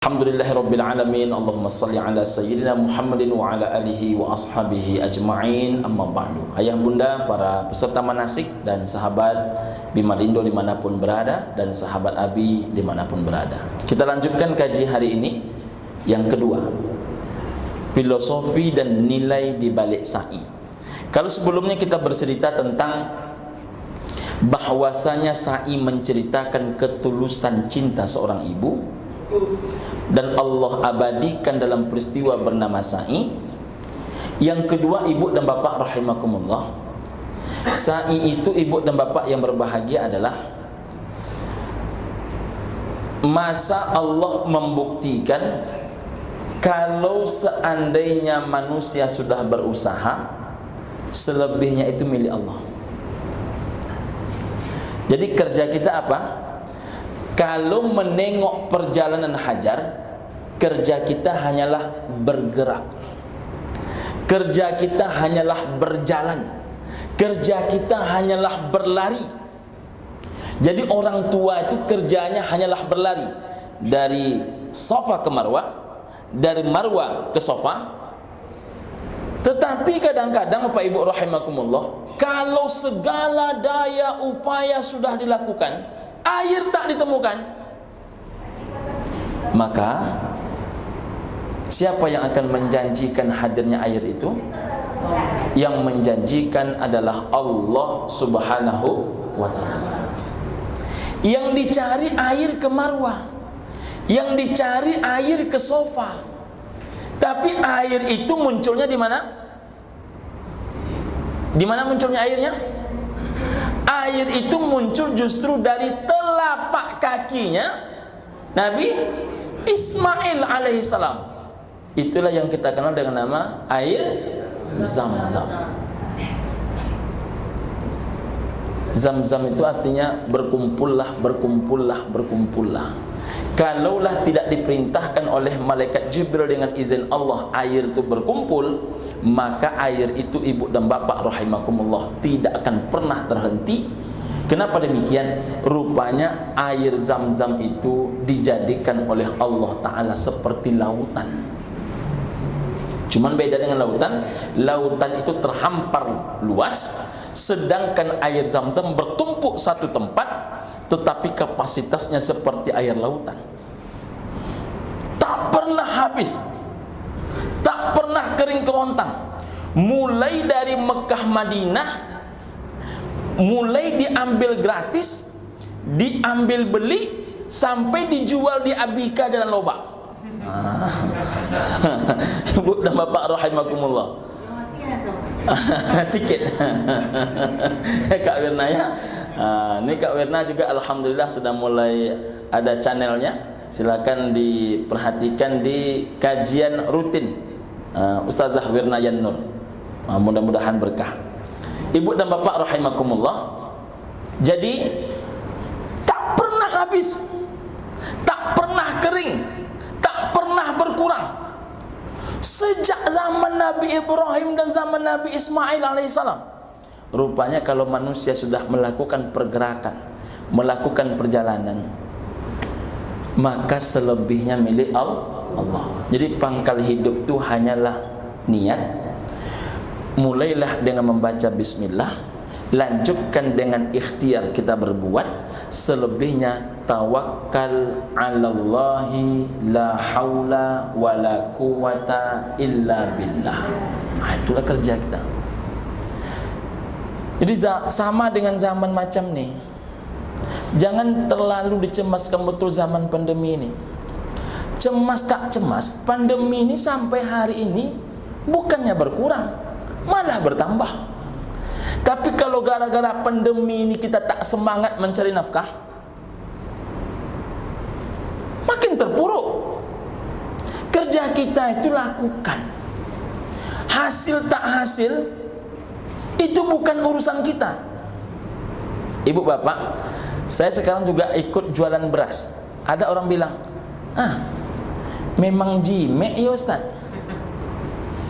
Alhamdulillahirabbil alamin. Allahumma shalli ala sayyidina Muhammadin wa ala alihi wa ashabihi ajma'in. Amma ba'du. Ayah bunda, para peserta manasik dan sahabat Bimalindo dimanapun berada, dan sahabat Abi dimanapun berada, kita lanjutkan kaji hari ini yang kedua, filosofi dan nilai di balik sa'i. Kalau sebelumnya kita bercerita tentang bahwasanya sa'i menceritakan ketulusan cinta seorang ibu, dan Allah abadikan dalam peristiwa bernama sa'i. Yang kedua, ibu dan bapak rahimakumullah, sa'i itu ibu dan bapak yang berbahagia adalah masa Allah membuktikan kalau seandainya manusia sudah berusaha, selebihnya itu milik Allah. Jadi kerja kita apa? Kalau menengok perjalanan hajar, kerja kita hanyalah bergerak, kerja kita hanyalah berjalan, kerja kita hanyalah berlari. Jadi orang tua itu kerjanya hanyalah berlari dari Safa ke Marwah, dari Marwah ke Safa. Tetapi kadang-kadang Bapak Ibu rahimakumullah, kalau segala daya upaya sudah dilakukan, air tak ditemukan, maka siapa yang akan menjanjikan hadirnya air itu? Yang menjanjikan adalah Allah Subhanahu wa ta'ala. Yang dicari air ke Marwah, yang dicari air ke Safa. Tapi air itu munculnya di mana? Di mana munculnya airnya? Air itu muncul justru dari telapak kakinya Nabi Ismail alaihissalam. Itulah yang kita kenal dengan nama air Zam-Zam. Zam-Zam itu artinya berkumpullah, berkumpullah, berkumpullah. Kalaulah tidak diperintahkan oleh malaikat Jibril dengan izin Allah air itu berkumpul, maka air itu ibu dan bapak rahimakumullah tidak akan pernah terhenti. Kenapa demikian? Rupanya air Zam-Zam itu dijadikan oleh Allah Ta'ala seperti lautan. Cuman beda dengan lautan. Lautan itu terhampar luas, sedangkan air Zam-Zam bertumpuk satu tempat, tetapi kapasitasnya seperti air lautan, tak pernah habis, tak pernah kering kerontang. Mulai dari Mekah Madinah, mulai diambil gratis, diambil beli, sampai dijual di Abika Jalan Lobak. Ibu dan bapak rahimakumullah, sikit. Kak Wirna ya. Ini Kak Wirna juga alhamdulillah sudah mulai ada channelnya. Silakan diperhatikan di kajian rutin Ustazah Wirna Yannur. Mudah-mudahan berkah. Ibu dan bapak rahimakumullah, jadi tak pernah habis, tak pernah kering, tak pernah berkurang. Sejak zaman Nabi Ibrahim dan zaman Nabi Ismail alaihissalam. Rupanya kalau manusia sudah melakukan pergerakan, melakukan perjalanan, maka selebihnya milik Allah. Jadi pangkal hidup itu hanyalah niat. Mulailah dengan membaca bismillah, lanjutkan dengan ikhtiar kita berbuat, selebihnya tawakkal 'alallahi la haula wala quwata illa billah. Itulah kerja kita. Jadi sama dengan zaman macam nih, jangan terlalu dicemaskan betul zaman pandemi ini. Cemas tak cemas, pandemi ini sampai hari ini bukannya berkurang, malah bertambah. Tapi kalau gara-gara pandemi ini kita tak semangat mencari nafkah, makin terpuruk. Kerja kita itu lakukan, hasil tak hasil itu bukan urusan kita. Ibu bapak, saya sekarang juga ikut jualan beras. Ada orang bilang, memang jimek ya Ustaz.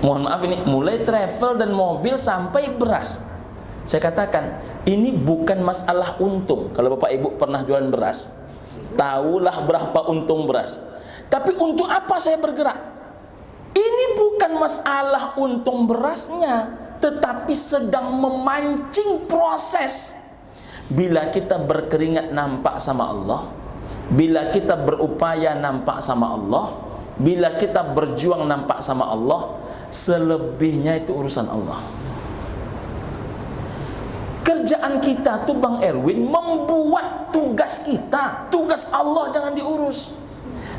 Mohon maaf, ini mulai travel dan mobil sampai beras. Saya katakan, ini bukan masalah untung. Kalau bapak ibu pernah jualan beras, tahulah berapa untung beras. Tapi untuk apa saya bergerak? Ini bukan masalah untung berasnya, tetapi sedang memancing proses. Bila kita berkeringat nampak sama Allah, bila kita berupaya nampak sama Allah, bila kita berjuang nampak sama Allah, selebihnya itu urusan Allah. Kerjaan kita tuh Bang Erwin membuat tugas kita, tugas Allah jangan diurus.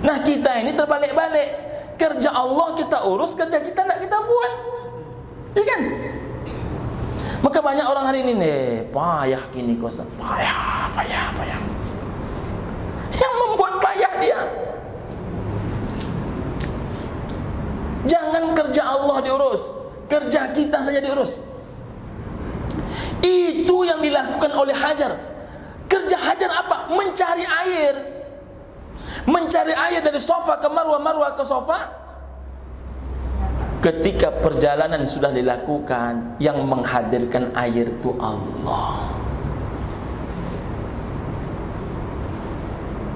Nah kita ini terbalik-balik, kerja Allah kita urus, kerja kita tidak kita buat, iya kan? Maka banyak orang hari ini nih payah gini kosa, payah. Yang membuat payah dia. Jangan kerja Allah diurus, kerja kita saja diurus. Itu yang dilakukan oleh Hajar. Kerja Hajar apa? Mencari air. Mencari air dari Safa ke Marwah, Marwah ke Safa. Ketika perjalanan sudah dilakukan, yang menghadirkan air itu Allah.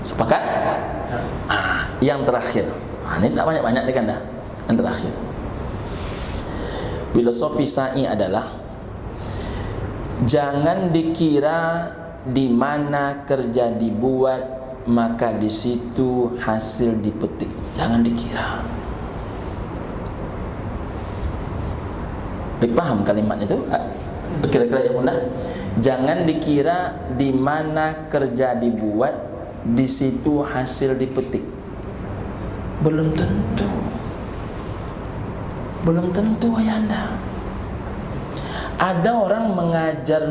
Sepakat? Yang terakhir. Ini tidak banyak-banyak nih kan dah. Yang terakhir. Filosofi sa'i adalah jangan dikira di mana kerja dibuat maka di situ hasil dipetik. Jangan dikira. Paham kalimat itu? Kira-kira yang mudah. Jangan dikira di mana kerja dibuat di situ hasil dipetik. Belum tentu. Belum tentu ayanda. Ada orang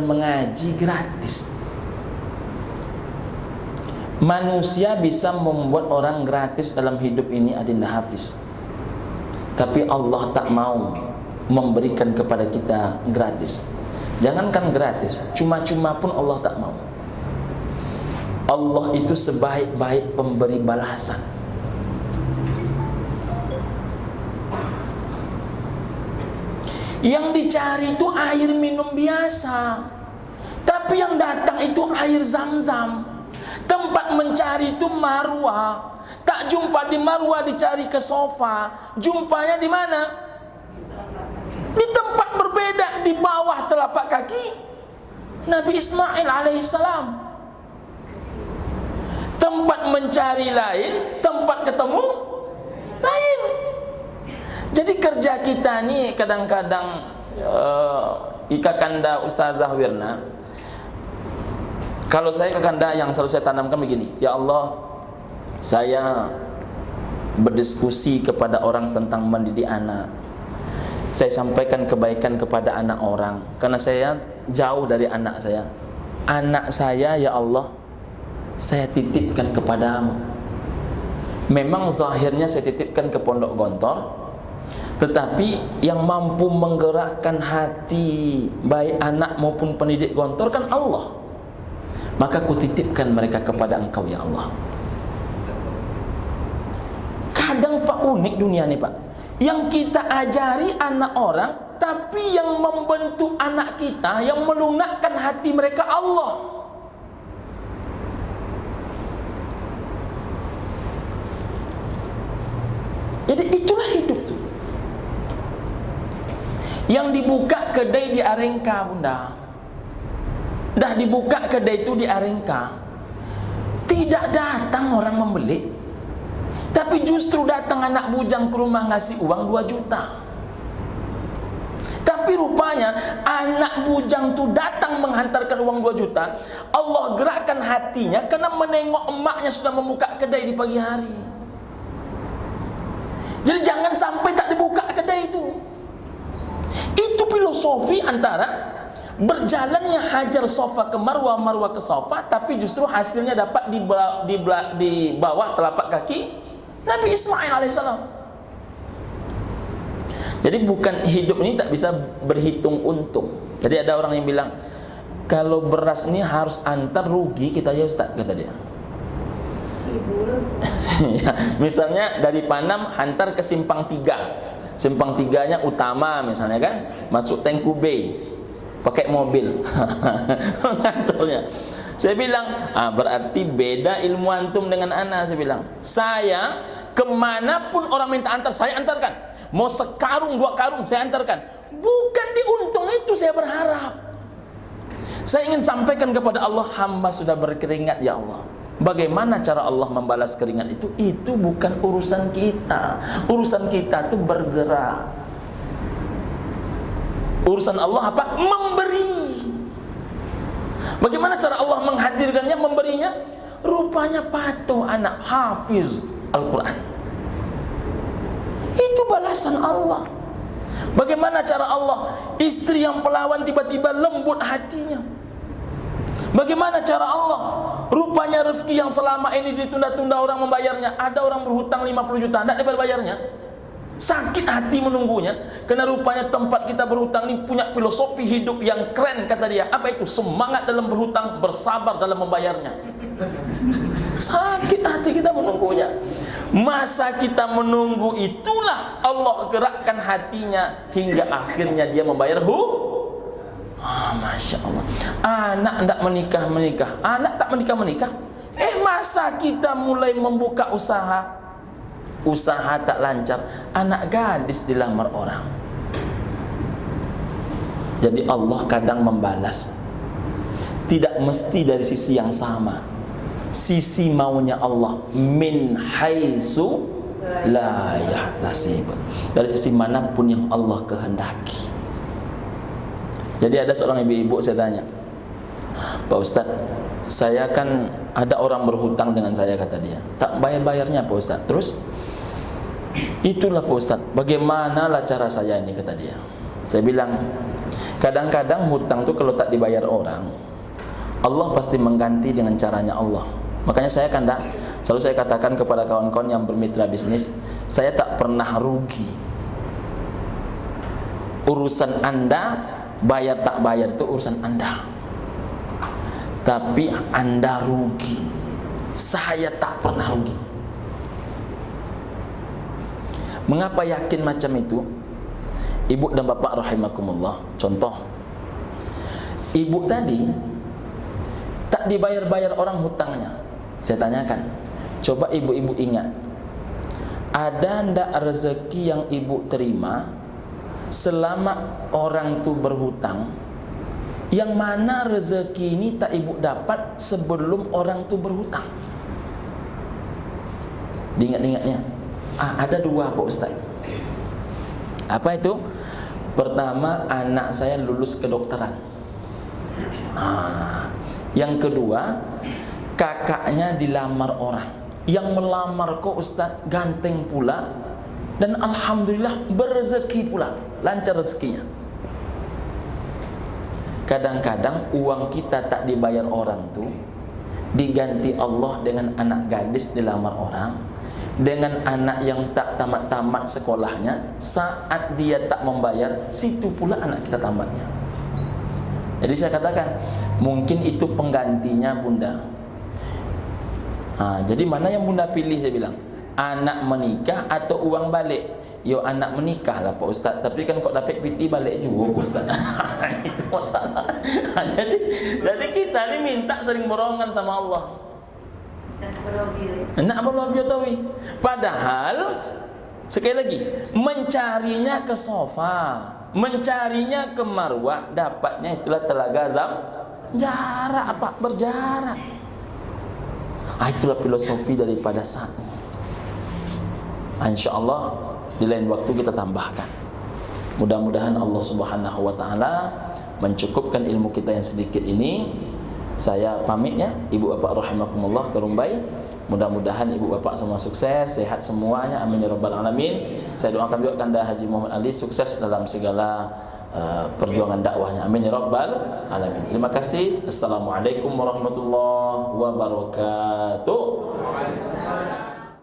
mengaji gratis. Manusia bisa membuat orang gratis dalam hidup ini, Adinda Hafiz. Tapi Allah tak mau memberikan kepada kita gratis. Jangankan gratis, cuma-cuma pun Allah tak mau. Allah itu sebaik-baik pemberi balasan. Yang dicari itu air minum biasa, tapi yang datang itu air Zam-Zam. Tempat mencari itu Marwah. Tak jumpa di Marwah, dicari ke Safa. Jumpanya di mana? Di tempat berbeda, di bawah telapak kaki Nabi Ismail alaihissalam. Tempat mencari lain, tempat ketemu lain. Jadi kerja kita nih kadang-kadang Ika Kanda Ustazah Wirna, kalau saya ke Kanda yang selalu saya tanamkan begini, ya Allah, saya berdiskusi kepada orang tentang mendidik anak. Saya sampaikan kebaikan kepada anak orang, karena saya jauh dari anak saya. Anak saya ya Allah, saya titipkan kepadamu. Memang zahirnya saya titipkan ke Pondok Gontor, tetapi yang mampu menggerakkan hati baik anak maupun pendidik Gontor kan Allah. Maka ku titipkan mereka kepada Engkau ya Allah. Kadang Pak unik dunia nih Pak, yang kita ajari anak orang, tapi yang membentuk anak kita, yang melunakkan hati mereka Allah. Jadi itulah hidup tuh. Yang dibuka kedai di Arengka, Bunda. Dah dibuka kedai itu di Arengka, tidak datang orang membeli, tapi justru datang anak bujang ke rumah ngasih uang 2 juta. Tapi rupanya anak bujang itu datang menghantarkan uang 2 juta. Allah gerakkan hatinya karena menengok emaknya sudah membuka kedai di pagi hari. Jadi jangan sampai tak dibuka kedai itu. Itu filosofi antara berjalannya Hajar Safa ke Marwah, Marwah ke Safa, tapi justru hasilnya dapat di bawah telapak kaki Nabi Ismail alaihissalam. Jadi bukan hidup ini tak bisa berhitung untung. Jadi ada orang yang bilang, kalau beras ini harus antar rugi kita ya Ustaz, kata dia. Ya, misalnya dari Panam hantar ke Simpang 3. Simpang 3-nya utama misalnya kan, masuk Tengku Bay, pakai mobil mengantarnya. Saya bilang, berarti beda ilmu antum dengan ana. Saya bilang, saya kemanapun orang minta antar, saya antarkan. Mau sekarung, 2 karung, saya antarkan. Bukan diuntung itu saya berharap. Saya ingin sampaikan kepada Allah, hamba sudah berkeringat ya Allah. Bagaimana cara Allah membalas keringat itu? Itu bukan urusan kita. Urusan kita itu bergerak. Urusan Allah apa? Memberi. Bagaimana cara Allah menghadirkannya, memberinya? Rupanya patuh anak hafiz Al-Quran. Itu balasan Allah. Bagaimana cara Allah? Istri yang pelawan tiba-tiba lembut hatinya. Bagaimana cara Allah? Rupanya rezeki yang selama ini ditunda-tunda orang membayarnya. Ada orang berhutang 50 juta, tidak dibayarnya. Sakit hati menunggunya. Karena rupanya tempat kita berhutang ini punya filosofi hidup yang keren, kata dia. Apa itu? Semangat dalam berhutang, bersabar dalam membayarnya. Sakit hati kita menunggunya. Masa kita menunggu itulah Allah gerakkan hatinya hingga akhirnya dia membayar Masya Allah. Anak tak menikah. Anak tak menikah. Masa kita mulai membuka usaha tak lancar, anak gadis dilamar orang. Jadi Allah kadang membalas tidak mesti dari sisi yang sama. Sisi maunya Allah, min haitsu la yahtasib, dari sisi manapun yang Allah kehendaki. Jadi ada seorang ibu-ibu, saya tanya, Pak Ustaz, saya kan ada orang berhutang dengan saya, kata dia, tak bayar-bayarnya Pak Ustaz. Terus, itulah Pak Ustaz, bagaimana lah cara saya ini, kata dia. Saya bilang, kadang-kadang hutang itu kalau tak dibayar orang, Allah pasti mengganti dengan caranya Allah. Makanya saya selalu saya katakan kepada kawan-kawan yang bermitra bisnis, saya tak pernah rugi. Urusan Anda, bayar tak bayar itu urusan Anda. Tapi Anda rugi, saya tak pernah rugi. Mengapa yakin macam itu? Ibu dan bapak rahimakumullah, contoh, ibu tadi tak dibayar-bayar orang hutangnya. Saya tanyakan, coba ibu-ibu ingat, ada ndak rezeki yang ibu terima selama orang tu berhutang, yang mana rezeki ini tak ibu dapat sebelum orang tu berhutang? Diingat-ingatnya. Ada 2 Pak Ustaz. Apa itu? Pertama, anak saya lulus kedokteran. Yang kedua, kakaknya dilamar orang. Yang melamar kok Ustaz ganteng pula, dan alhamdulillah berezeki pula, lancar rezekinya. Kadang-kadang uang kita tak dibayar orang tuh diganti Allah dengan anak gadis dilamar orang, dengan anak yang tak tamat-tamat sekolahnya, saat dia tak membayar, situ pula anak kita tamatnya. Jadi saya katakan, mungkin itu penggantinya Bunda. Jadi mana yang Bunda pilih? Saya bilang, anak menikah atau uang balik? Yo, anak menikah lah Pak Ustaz, tapi kan kok dapat PT balik juga Pak Ustaz. Itu masalah. Jadi kita ni minta sering borongan sama Allah. Nak berlobby tawi. Padahal sekali lagi, mencarinya ke sofa, mencarinya ke marwah, dapatnya itulah telaga jarak apa? Berjarak. Itulah filosofi daripada sa'i. InsyaAllah di lain waktu kita tambahkan. Mudah-mudahan Allah Subhanahu wa taala mencukupkan ilmu kita yang sedikit ini. Saya pamit ya, ibu bapak rahimakumullah ke Rumbai. Mudah-mudahan ibu bapak semua sukses, sehat semuanya, amin ya rabbal alamin. Saya doakan juga Kanda Haji Muhammad Ali sukses dalam segala perjuangan dakwahnya, amin ya rabbal alamin. Terima kasih. Assalamualaikum warahmatullahi wabarakatuh.